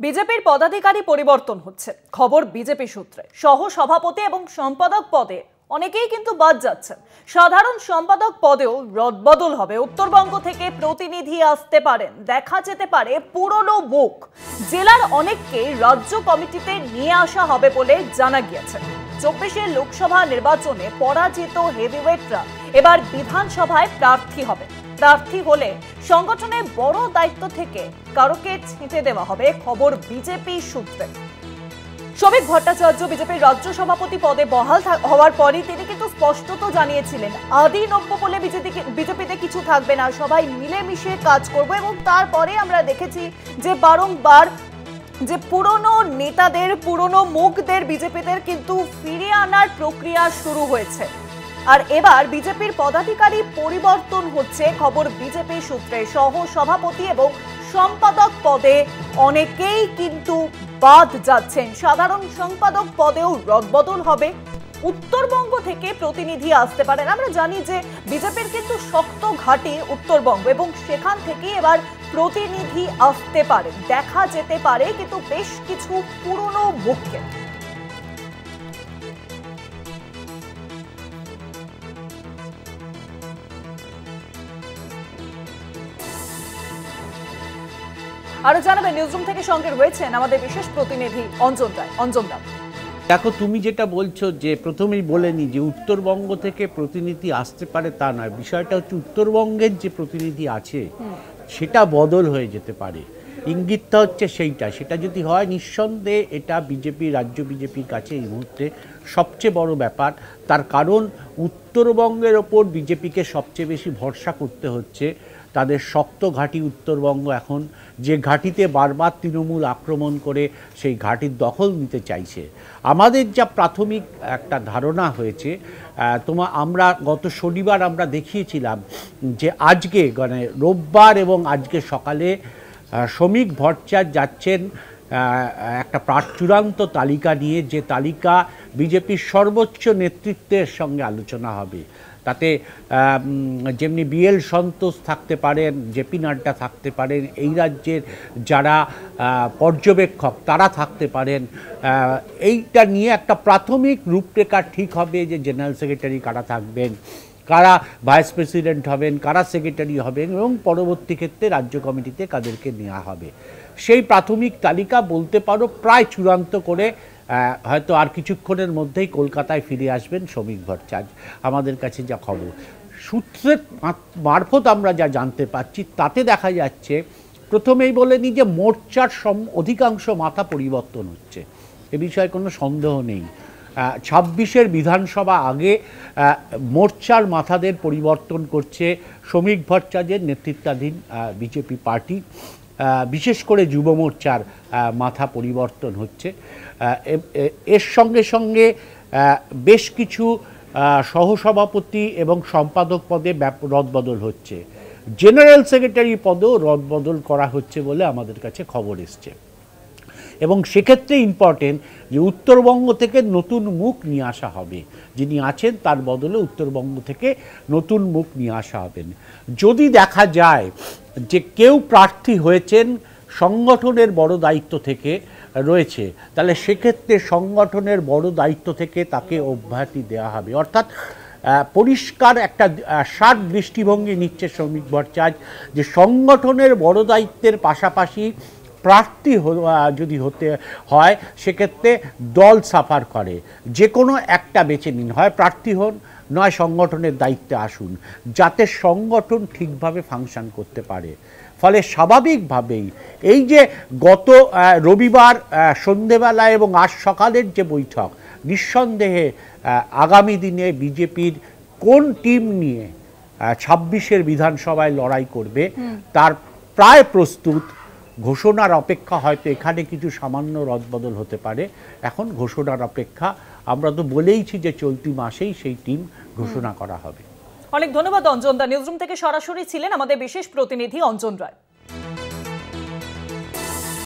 বিজেপির পদাধিকারী পরিবর্তন হচ্ছে, খবর বিজেপি সূত্রে। সহ সভাপতি এবং সম্পাদক পদে অনেকেই কিন্তু বাদ যাচ্ছেন। সাধারণ সম্পাদক পদেও রদবদল হবে। উত্তরবঙ্গ থেকে প্রতিনিধি আসতে পারেন, দেখা যেতে পারে পুরনো মুখ। জেলার অনেককে রাজ্য কমিটিতে নিয়ে আসা হবে বলে জানা গিয়েছে। 24 লোকসভা নির্বাচনে পরাজিত হেভিওয়েটরা এবার বিধানসভায় প্রার্থী হবে। প্রার্থী হলে সংগঠনের বড় দায়িত্ব থেকে কারোকে ছেঁটে দেওয়া হবে, খবর বিজেপি সূত্রে। শ্রমিক ভট্টাচার্য বিজেপির রাজ্য সভাপতি পদে বহাল হওয়ার পরই তিনি কিন্তু স্পষ্টত জানিয়েছিলেন, আদি নব্য বলে বিজেপিতে কিছু থাকবে না, সবাই মিলেমিশে কাজ করব। এবং তারপরে আমরা দেখেছি যে বারংবার যে পুরনো নেতাদের, পুরনো মুখদের বিজেপিতে কিন্তু ফিরিয়ে আনার প্রক্রিয়া শুরু হয়েছে। আর এবার বিজেপির পদাধিকারী পরিবর্তন হচ্ছে, খবর বিজেপি সূত্রে। সহ সভাপতি এবং সম্পাদক পদে অনেকেই কিন্তু বাদ যাচ্ছেন। সাধারণ সম্পাদক পদেও রদবদল হবে। উত্তরবঙ্গ থেকে প্রতিনিধি আসতে পারেন। আমরা জানি যে বিজেপির কিন্তু শক্ত ঘাঁটি উত্তরবঙ্গ, এবং সেখান থেকে এবার প্রতিনিধি আসতে পারে, দেখা যেতে পারে কিন্তু বেশ কিছু পুরনো মুখকে। আরো জানাবেন নিউজরুম থেকে সঙ্গে রয়েছেন আমাদের বিশেষ প্রতিনিধি অঞ্জন রায়। অঞ্জন রায়, দেখো, তুমি যেটা বলছো যে প্রথমেই বলেনি যে উত্তরবঙ্গ থেকে প্রতিনিধি আসতে পারে, তা নয়। বিষয়টা হচ্ছে উত্তরবঙ্গের যে প্রতিনিধি আছে সেটা বদল হয়ে যেতে পারে। ইঙ্গিতটা হচ্ছে সেটা যদি হয়, নিঃসন্দেহে এটা বিজেপি, রাজ্য বিজেপির কাছে এই মুহূর্তে সবচেয়ে বড় ব্যাপার। তার কারণ উত্তরবঙ্গের ওপর বিজেপিকে সবচেয়ে বেশি ভরসা করতে হচ্ছে। তাদের শক্ত ঘাঁটি উত্তরবঙ্গ, এখন যে ঘাঁটিতে বারবার তৃণমূল আক্রমণ করে সেই ঘাঁটির দখল নিতে চাইছে। আমাদের যা প্রাথমিক একটা ধারণা হয়েছে, আমরা গত শনিবার আমরা দেখিয়েছিলাম যে আজকে মানে রোববার এবং আজকে সকালে শ্রমিক ভট্টাচার্য যাচ্ছেন একটা চূড়ান্ত তালিকা নিয়ে, যে তালিকা বিজেপির সর্বোচ্চ নেতৃত্বের সঙ্গে আলোচনা হবে। তাতে যেমনি বিএল সন্তোষ থাকতে পারেন, জেপি নাড্ডা থাকতে পারেন, এই রাজ্যের যারা পর্যবেক্ষক তারা থাকতে পারেন। এইটা নিয়ে একটা প্রাথমিক রূপরেখা ঠিক হবে যে জেনারেল সেক্রেটারি কারা থাকবেন, কারা ভাইস প্রেসিডেন্ট হবেন, কারা সেক্রেটারি হবেন, এবং পরবর্তী ক্ষেত্রে রাজ্য কমিটিতে কাদেরকে নেওয়া হবে। সেই প্রাথমিক তালিকা বলতে পারো প্রায় চূড়ান্ত করে হয়তো আর কিছুক্ষণের মধ্যেই কলকাতায় ফিরে আসবেন শ্রমিক ভট্টাচার্য। আমাদের কাছে যা খবর, সূত্রের মারফত আমরা যা জানতে পাচ্ছি, তাতে দেখা যাচ্ছে, প্রথমেই বলেনি যে মোর্চার অধিকাংশ মাথা পরিবর্তন হচ্ছে, এ বিষয়ে কোনো সন্দেহ নেই। 26-এর বিধানসভা আগে মোর্চার মাথাদের পরিবর্তন করছে শ্রমিক ভট্টাচার্যের নেতৃত্বাধীন বিজেপি পার্টি। বিশেষ করে যুব মোর্চার মাথা পরিবর্তন হচ্ছে। এর সঙ্গে সঙ্গে বেশ কিছু সহসভাপতি এবং সম্পাদক পদে রদবদল হচ্ছে। জেনারেল সেক্রেটারি পদেও রদবদল করা হচ্ছে বলে আমাদের কাছে খবর এসছে। এবং সেক্ষেত্রে ইম্পর্টেন্ট যে উত্তরবঙ্গ থেকে নতুন মুখ নিয়ে আসা হবে। যিনি আছেন তার বদলে উত্তরবঙ্গ থেকে নতুন মুখ নিয়ে আসা হবেন। যদি দেখা যায় যে কেউ প্রার্থী হয়েছেন সংগঠনের বড় দায়িত্ব থেকে রয়েছে, তাহলে সেক্ষেত্রে সংগঠনের বড় দায়িত্ব থেকে তাকে অব্যাহতি দেওয়া হবে। অর্থাৎ পরিষ্কার একটা ষাট দৃষ্টিভঙ্গি নিচ্ছে শ্রমিক ভট্টাচার্য যে সংগঠনের বড় দায়িত্বের পাশাপাশি প্রার্থী যদি হতে হয় সেক্ষেত্রে দল সাফার করে, যে কোনো একটা বেছে নিন, হয় প্রার্থী হন নয় সংগঠনের দায়িত্বে আসুন, যাতে সংগঠন ঠিকভাবে ফাংশন করতে পারে। ফলে স্বাভাবিকভাবেই এই যে গত রবিবার সন্ধেবেলা এবং আজ সকালের যে বৈঠক, নিঃসন্দেহে আগামী দিনে বিজেপির কোন টিম নিয়ে 26-এর বিধানসভায় লড়াই করবে তার প্রায় প্রস্তুত। ঘোষণার অপেক্ষা, হয়তো এখানে কিছু সামান্য রদবদল হতে পারে, এখন ঘোষণার অপেক্ষা। আমরা তো বলেইছি যে চলতি মাসেই সেই টিম ঘোষণা করা হবে। অনেক ধন্যবাদ অঞ্জন দা। নিউজরুম থেকে সরাসরি ছিলেন আমাদের বিশেষ প্রতিনিধি অঞ্জন রায়।